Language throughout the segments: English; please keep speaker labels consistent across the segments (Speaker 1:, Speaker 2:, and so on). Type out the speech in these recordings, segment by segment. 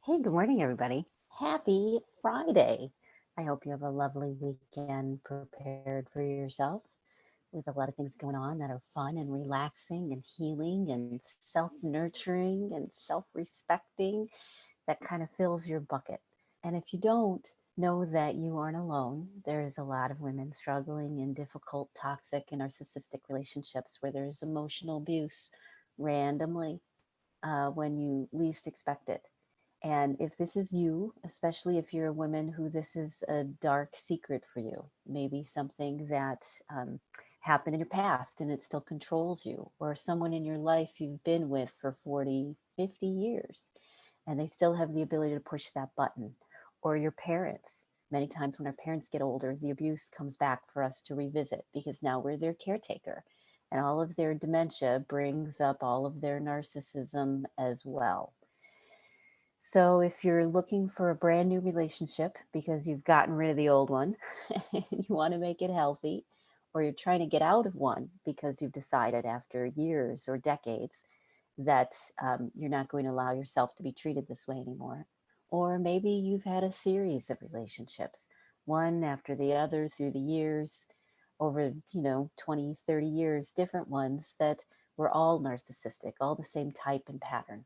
Speaker 1: Hey, good morning, everybody. Happy Friday. I hope you have a lovely weekend prepared for yourself with a lot of things going on that are fun and relaxing and healing and self nurturing and self respecting that kind of fills your bucket. And if you don't, know that you aren't alone. There's a lot of women struggling in difficult, toxic, and narcissistic relationships where there's emotional abuse randomly when you least expect it. And if this is you, especially if you're a woman who this is a dark secret for you, maybe something that happened in your past and it still controls you, or someone in your life you've been with for 40, 50 years, and they still have the ability to push that button, or your parents. Many times when our parents get older, the abuse comes back for us to revisit because now we're their caretaker. And all of their dementia brings up all of their narcissism as well. So if you're looking for a brand new relationship because you've gotten rid of the old one and you want to make it healthy, or you're trying to get out of one because you've decided after years or decades that you're not going to allow yourself to be treated this way anymore, or maybe you've had a series of relationships, one after the other through the years, over 20, 30 years, different ones that were all narcissistic, all the same type and pattern.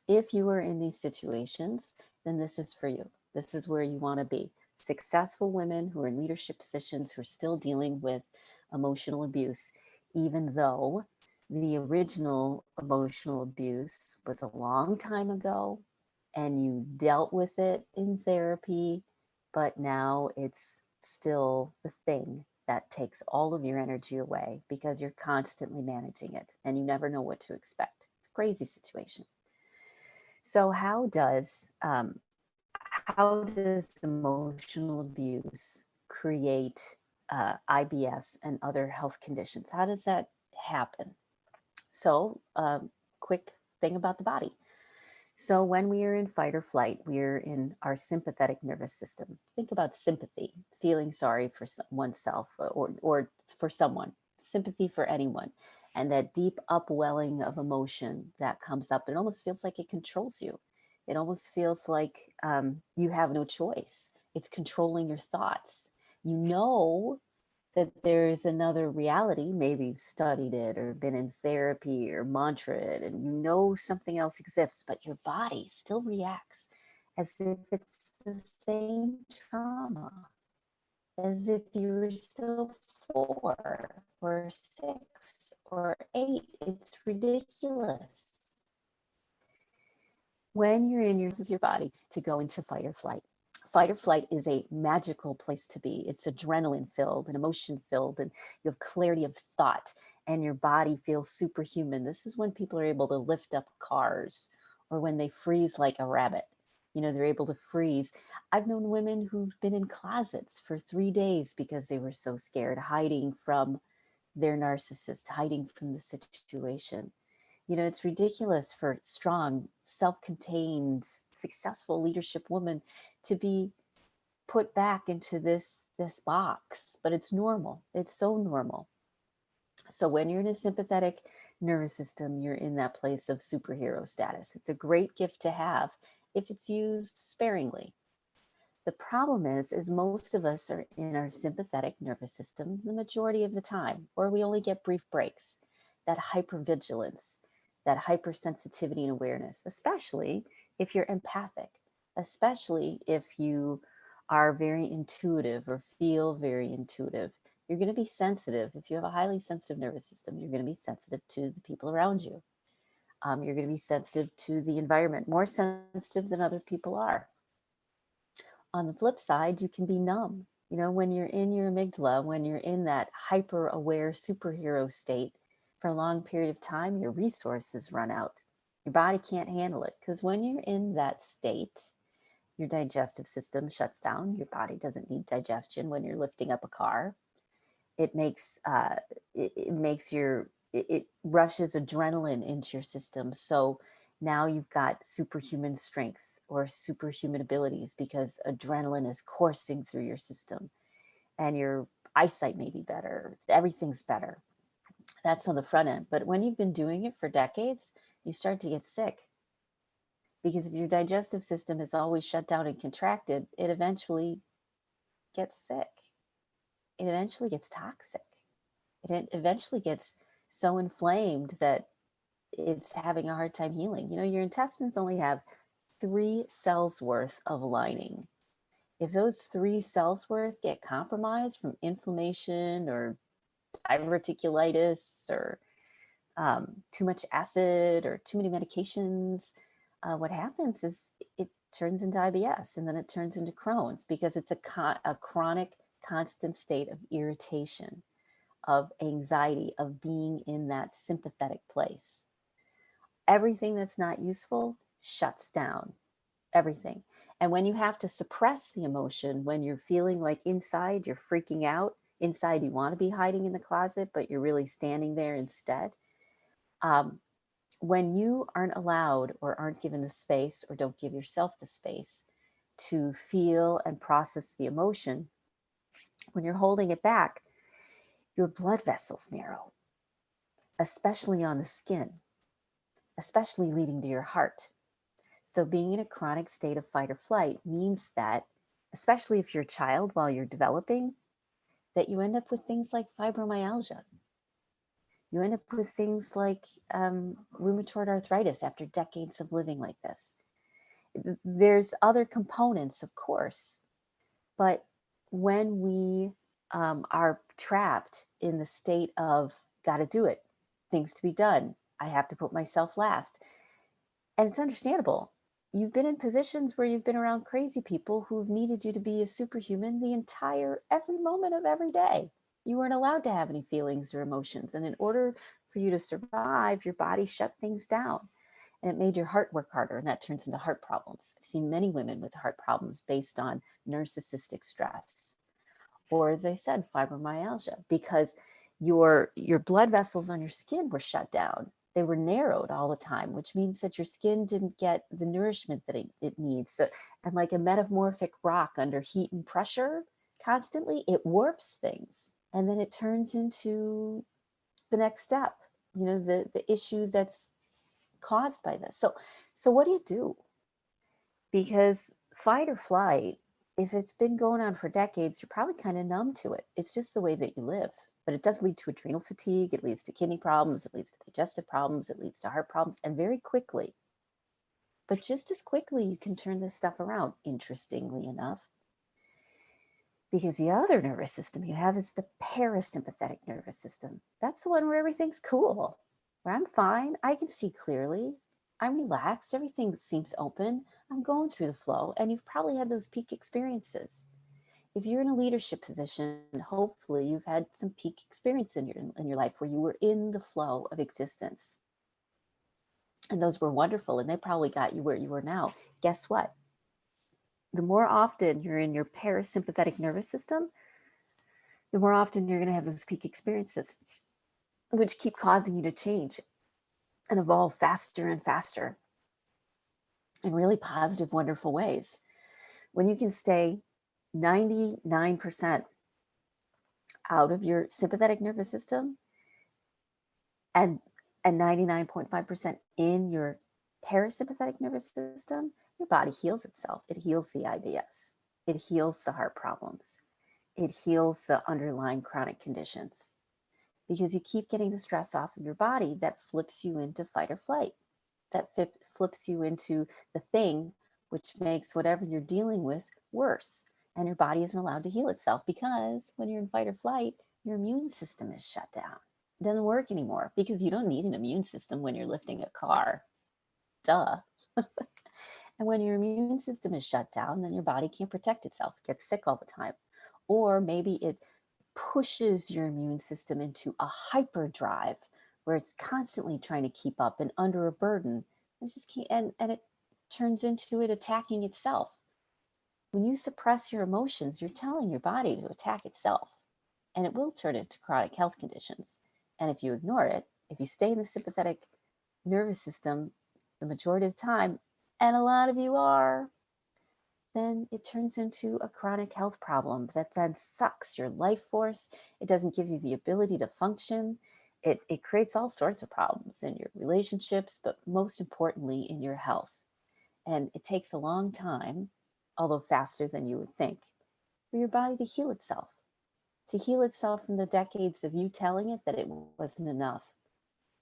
Speaker 1: If you are in these situations, then this is for you. This is where you want to be. Successful women who are in leadership positions who are still dealing with emotional abuse, even though the original emotional abuse was a long time ago and you dealt with it in therapy, but now it's still the thing that takes all of your energy away because you're constantly managing it and you never know what to expect. It's a crazy situation. So how does emotional abuse create IBS and other health conditions? How does that happen? So, quick thing about the body. So, when we are in fight or flight, we're in our sympathetic nervous system. Think about sympathy, feeling sorry for oneself or for someone, sympathy for anyone. And that deep upwelling of emotion that comes up, it almost feels like it controls you. It almost feels like you have no choice. It's controlling your thoughts. You know that there's another reality. Maybe you've studied it or been in therapy or mantra it, and you know something else exists, but your body still reacts as if it's the same trauma, as if you were still 4 or 6 or 8. It's ridiculous. When you're in your, this is your body to go into fight or flight. Fight or flight is a magical place to be. It's adrenaline filled and emotion filled, and you have clarity of thought, and your body feels superhuman. This is when people are able to lift up cars, or when they freeze like a rabbit. They're able to freeze. I've known women who've been in closets for 3 days because they were so scared, hiding from their narcissist, hiding from the situation. It's ridiculous for strong, self-contained, successful leadership women to be put back into this box, but it's normal. It's so normal. So when you're in a sympathetic nervous system, you're in that place of superhero status. It's a great gift to have if it's used sparingly. The problem is most of us are in our sympathetic nervous system the majority of the time, or we only get brief breaks. That hypervigilance, that hypersensitivity and awareness, especially if you're empathic, especially if you are very intuitive or feel very intuitive. You're going to be sensitive. If you have a highly sensitive nervous system, you're going to be sensitive to the people around you. You're going to be sensitive to the environment, more sensitive than other people are. On the flip side, you can be numb. When you're in your amygdala, when you're in that hyper aware superhero state for a long period of time, your resources run out. Your body can't handle it because when you're in that state, your digestive system shuts down. Your body doesn't need digestion when you're lifting up a car. It makes it makes your it rushes adrenaline into your system. So now you've got superhuman strength or superhuman abilities because adrenaline is coursing through your system, and your eyesight may be better. Everything's better. That's on the front end. But when you've been doing it for decades, you start to get sick. Because if your digestive system is always shut down and contracted, it eventually gets sick. It eventually gets toxic. It eventually gets so inflamed that it's having a hard time healing. Your intestines only have 3 cells worth of lining. If those 3 cells worth get compromised from inflammation or diverticulitis or too much acid or too many medications, what happens is it turns into IBS, and then it turns into Crohn's, because it's a chronic, constant state of irritation, of anxiety, of being in that sympathetic place. Everything that's not useful shuts down. Everything. And when you have to suppress the emotion, when you're feeling like inside you're freaking out, inside you want to be hiding in the closet, but you're really standing there instead. When you aren't allowed or aren't given the space, or don't give yourself the space to feel and process the emotion, when you're holding it back, your blood vessels narrow, especially on the skin, especially leading to your heart. So being in a chronic state of fight or flight means that, especially if you're a child while you're developing, that you end up with things like fibromyalgia. You end up with things like rheumatoid arthritis after decades of living like this. There's other components, of course, but when we are trapped in the state of got to do it, things to be done, I have to put myself last. And it's understandable. You've been in positions where you've been around crazy people who've needed you to be a superhuman every moment of every day. You weren't allowed to have any feelings or emotions. And in order for you to survive, your body shut things down. And it made your heart work harder, and that turns into heart problems. I've seen many women with heart problems based on narcissistic stress, or, as I said, fibromyalgia, because your blood vessels on your skin were shut down. They were narrowed all the time, which means that your skin didn't get the nourishment that it needs. So, and like a metamorphic rock under heat and pressure constantly, it warps things, and then it turns into the next step, the issue that's caused by this. So what do you do? Because fight or flight, if it's been going on for decades, you're probably kind of numb to it. It's just the way that you live. But it does lead to adrenal fatigue. It leads to kidney problems. It leads to digestive problems. It leads to heart problems, and very quickly. But just as quickly, you can turn this stuff around, interestingly enough. Because the other nervous system you have is the parasympathetic nervous system. That's the one where everything's cool, where I'm fine. I can see clearly. I'm relaxed. Everything seems open. I'm going through the flow. And you've probably had those peak experiences. If you're in a leadership position, hopefully you've had some peak experience in your life where you were in the flow of existence. And those were wonderful, and they probably got you where you are now. Guess what? The more often you're in your parasympathetic nervous system, the more often you're going to have those peak experiences, which keep causing you to change and evolve faster and faster in really positive, wonderful ways. When you can stay 99% out of your sympathetic nervous system and 99.5% in your parasympathetic nervous system, your body heals itself. It heals the IBS. It heals the heart problems. It heals the underlying chronic conditions, because you keep getting the stress off of your body that flips you into fight or flight, that flips you into the thing which makes whatever you're dealing with worse. And your body isn't allowed to heal itself, because when you're in fight or flight, your immune system is shut down. It doesn't work anymore, because you don't need an immune system when you're lifting a car. Duh. And when your immune system is shut down, then your body can't protect itself. It gets sick all the time. Or maybe it pushes your immune system into a hyperdrive where it's constantly trying to keep up and under a burden. It just can't, and it turns into it attacking itself. When you suppress your emotions, you're telling your body to attack itself, and it will turn into chronic health conditions. And if you ignore it, if you stay in the sympathetic nervous system the majority of the time, and a lot of you are, then it turns into a chronic health problem that then sucks your life force. It doesn't give you the ability to function. It creates all sorts of problems in your relationships, but most importantly in your health. And it takes a long time, although faster than you would think, for your body to heal itself from the decades of you telling it that it wasn't enough,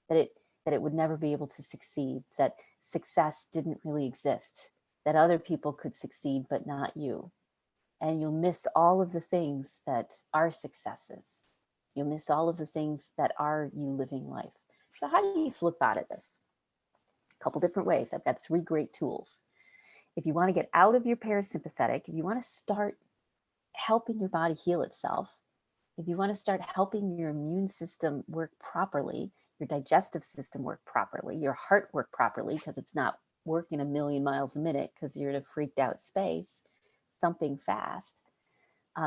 Speaker 1: that it would never be able to succeed, that success didn't really exist, that other people could succeed but not you. And you'll miss all of the things that are successes. You'll miss all of the things that are you living life. So how do you flip out of this? A couple different ways. I've got 3 great tools. If you want to get out of your parasympathetic, if you want to start helping your body heal itself, if you want to start helping your immune system work properly, your digestive system work properly, your heart work properly, because it's not working a million miles a minute because you're in a freaked out space, thumping fast.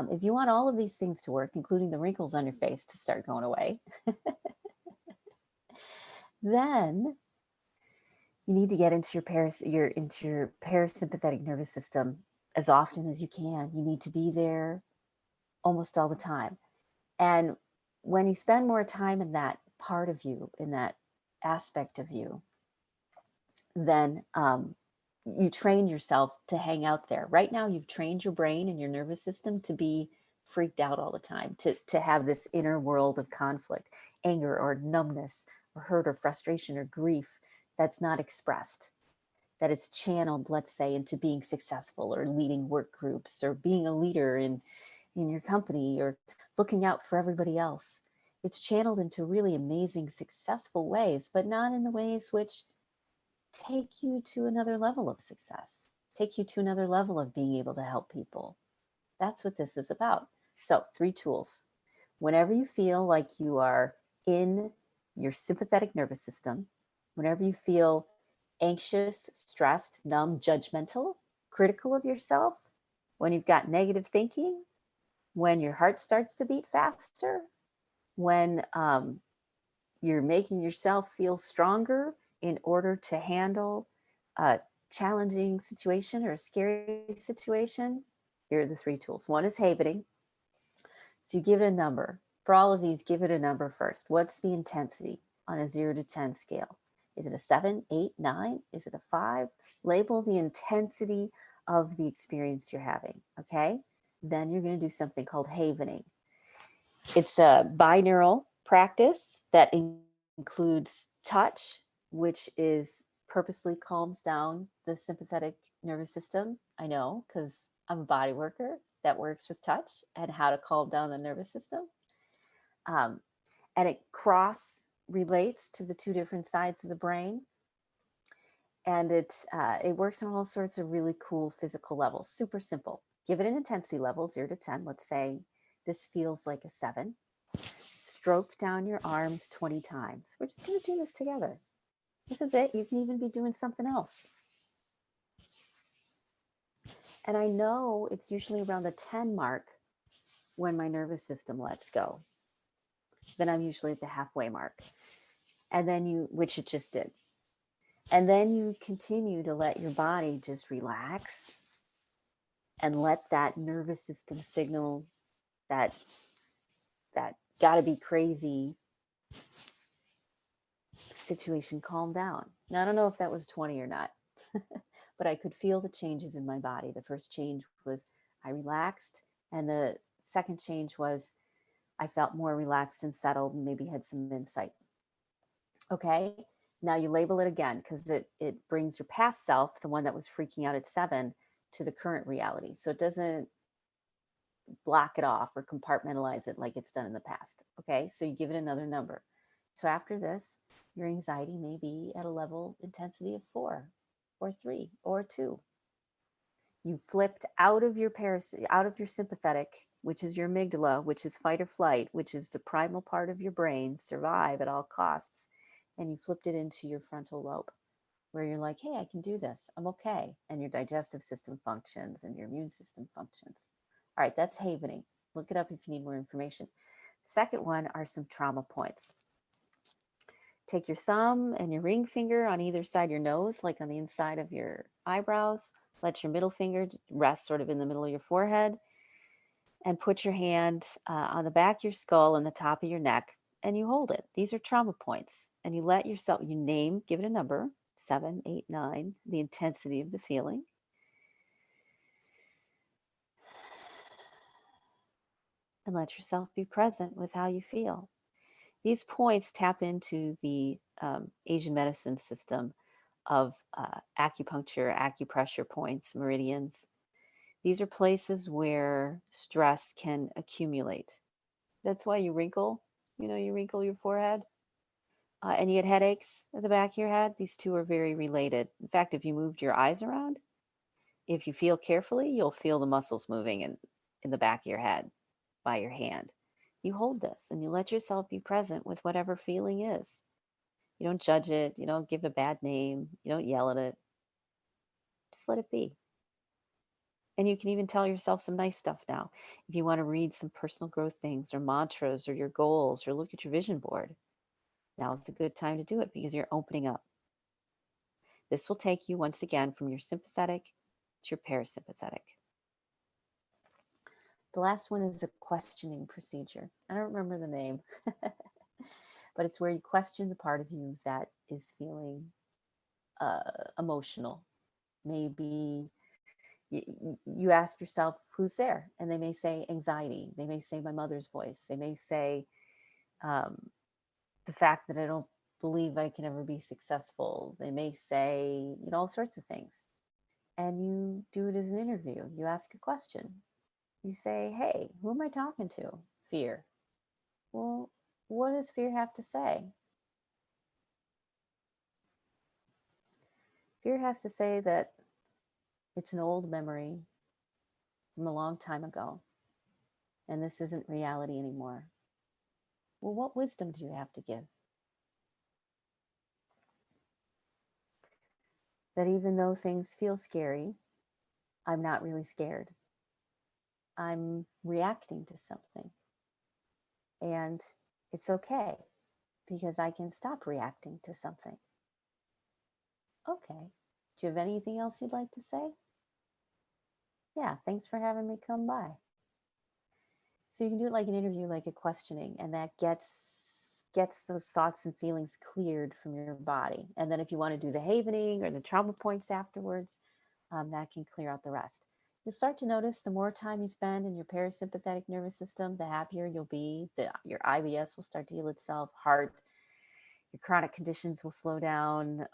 Speaker 1: If you want all of these things to work, including the wrinkles on your face to start going away, then you need to get into your parasympathetic nervous system as often as you can. You need to be there almost all the time. And when you spend more time in that part of you, in that aspect of you, then you train yourself to hang out there. Right now, you've trained your brain and your nervous system to be freaked out all the time, to have this inner world of conflict, anger or numbness or hurt or frustration or grief that's not expressed, that it's channeled, let's say, into being successful or leading work groups or being a leader in your company or looking out for everybody else. It's channeled into really amazing, successful ways, but not in the ways which take you to another level of success, take you to another level of being able to help people. That's what this is about. So 3 tools. Whenever you feel like you are in your sympathetic nervous system, whenever you feel anxious, stressed, numb, judgmental, critical of yourself, when you've got negative thinking, when your heart starts to beat faster, when you're making yourself feel stronger in order to handle a challenging situation or a scary situation, here are the 3 tools. One is havening. So you give it a number. For all of these, give it a number first. What's the intensity on a 0 to 10 scale? Is it a 7, 8, 9? Is it a 5? Label the intensity of the experience you're having, okay? Then you're going to do something called havening. It's a binaural practice that includes touch, which is purposely calms down the sympathetic nervous system. I know, because I'm a body worker that works with touch and how to calm down the nervous system. And it cross relates to the 2 different sides of the brain. And it works on all sorts of really cool physical levels. Super simple. Give it an intensity level, 0 to 10. Let's say this feels like a 7. Stroke down your arms 20 times. We're just going to do this together. This is it. You can even be doing something else. And I know it's usually around the 10 mark when my nervous system lets go. Then I'm usually at the halfway mark. And then which it just did. And then you continue to let your body just relax and let that nervous system signal that gotta be crazy situation calm down. Now, I don't know if that was 20 or not, but I could feel the changes in my body. The first change was I relaxed, and the second change was I felt more relaxed and settled and maybe had some insight. Okay, now you label it again because it brings your past self, the one that was freaking out at 7, to the current reality. So it doesn't block it off or compartmentalize it like it's done in the past. Okay, so you give it another number. So after this, your anxiety may be at a level intensity of 4 or 3 or 2. You flipped out of your sympathetic, which is your amygdala, which is fight or flight, which is the primal part of your brain, survive at all costs, and you flipped it into your frontal lobe, where you're like, hey, I can do this. I'm okay. And your digestive system functions and your immune system functions. All right, that's havening. Look it up if you need more information. Second one are some trauma points. Take your thumb and your ring finger on either side of your nose, like on the inside of your eyebrows. Let your middle finger rest sort of in the middle of your forehead. And put your hand on the back of your skull and the top of your neck, and you hold it. These are trauma points. And you let yourself, you name, give it a number. 7, 8, 9, the intensity of the feeling. And let yourself be present with how you feel. These points tap into the Asian medicine system of acupuncture, acupressure points, meridians. These are places where stress can accumulate. That's why you wrinkle, you wrinkle your forehead and you get headaches at the back of your head. These two are very related. In fact, if you moved your eyes around, if you feel carefully, you'll feel the muscles moving in the back of your head by your hand. You hold this and you let yourself be present with whatever feeling is. You don't judge it. You don't give it a bad name. You don't yell at it. Just let it be. And you can even tell yourself some nice stuff now. If you want to read some personal growth things or mantras or your goals or look at your vision board, now is a good time to do it because you're opening up. This will take you once again from your sympathetic to your parasympathetic. The last one is a questioning procedure. I don't remember the name, but it's where you question the part of you that is feeling emotional. Maybe you ask yourself, who's there? And they may say anxiety. They may say my mother's voice. They may say the fact that I don't believe I can ever be successful. They may say, all sorts of things. And you do it as an interview. You ask a question. You say, hey, who am I talking to? Fear. Well, what does fear have to say? Fear has to say that it's an old memory from a long time ago, and this isn't reality anymore. Well, what wisdom do you have to give? That even though things feel scary, I'm not really scared. I'm reacting to something. And it's okay because I can stop reacting to something. Okay. Do you have anything else you'd like to say? Yeah, thanks for having me come by. So you can do it like an interview, like a questioning, and that gets those thoughts and feelings cleared from your body. And then if you want to do the havening or the trauma points afterwards, that can clear out the rest. You'll start to notice the more time you spend in your parasympathetic nervous system, the happier you'll be. Your IBS will start to heal itself, heart, your chronic conditions will slow down,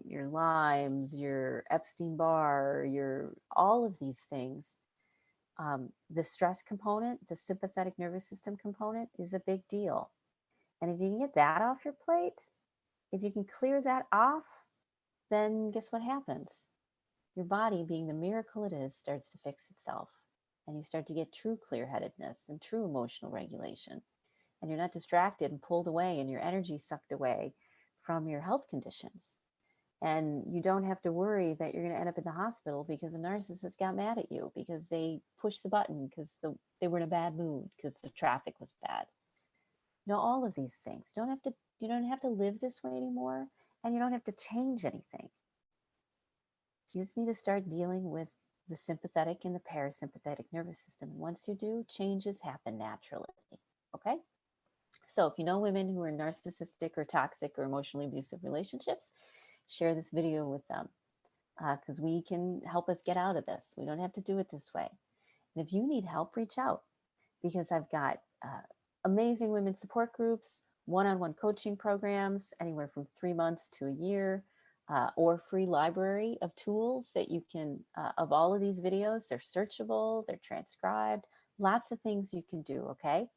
Speaker 1: your Lyme's, your Epstein-Barr, your all of these things. The stress component, the sympathetic nervous system component is a big deal. And if you can get that off your plate, if you can clear that off, then guess what happens? Your body, being the miracle it is, starts to fix itself. And you start to get true clear-headedness and true emotional regulation. And you're not distracted and pulled away and your energy sucked away from your health conditions. And you don't have to worry that you're going to end up in the hospital because a narcissist got mad at you because they pushed the button because they were in a bad mood because the traffic was bad. All of these things. You don't have to live this way anymore, and you don't have to change anything. You just need to start dealing with the sympathetic and the parasympathetic nervous system. And once you do, changes happen naturally. Okay? So if you know women who are in narcissistic or toxic or emotionally abusive relationships, share this video with them because we can help us get out of this. We don't have to do it this way. And if you need help, reach out because I've got amazing women support groups, one-on-one coaching programs, anywhere from 3 months to a year, or free library of tools that you can, of all of these videos. They're searchable, they're transcribed, lots of things you can do, okay?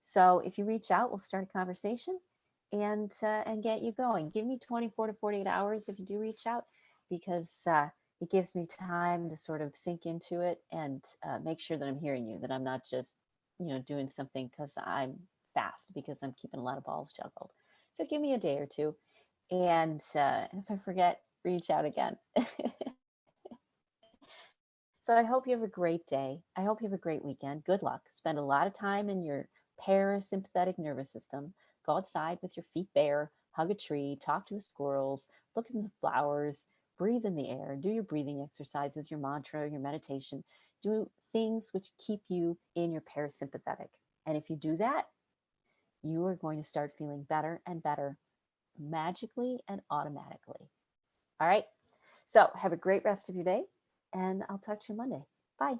Speaker 1: So if you reach out, we'll start a conversation and get you going. Give me 24 to 48 hours if you do reach out because it gives me time to sort of sink into it and make sure that I'm hearing you, that I'm not just doing something because I'm fast, because I'm keeping a lot of balls juggled. So give me a day or two. And if I forget, reach out again. So I hope you have a great day. I hope you have a great weekend. Good luck. Spend a lot of time in your parasympathetic nervous system. Go outside with your feet bare, hug a tree, talk to the squirrels, look at the flowers, breathe in the air, do your breathing exercises, your mantra, your meditation. Do things which keep you in your parasympathetic. And if you do that, you are going to start feeling better and better magically and automatically. All right. So have a great rest of your day, and I'll talk to you Monday. Bye.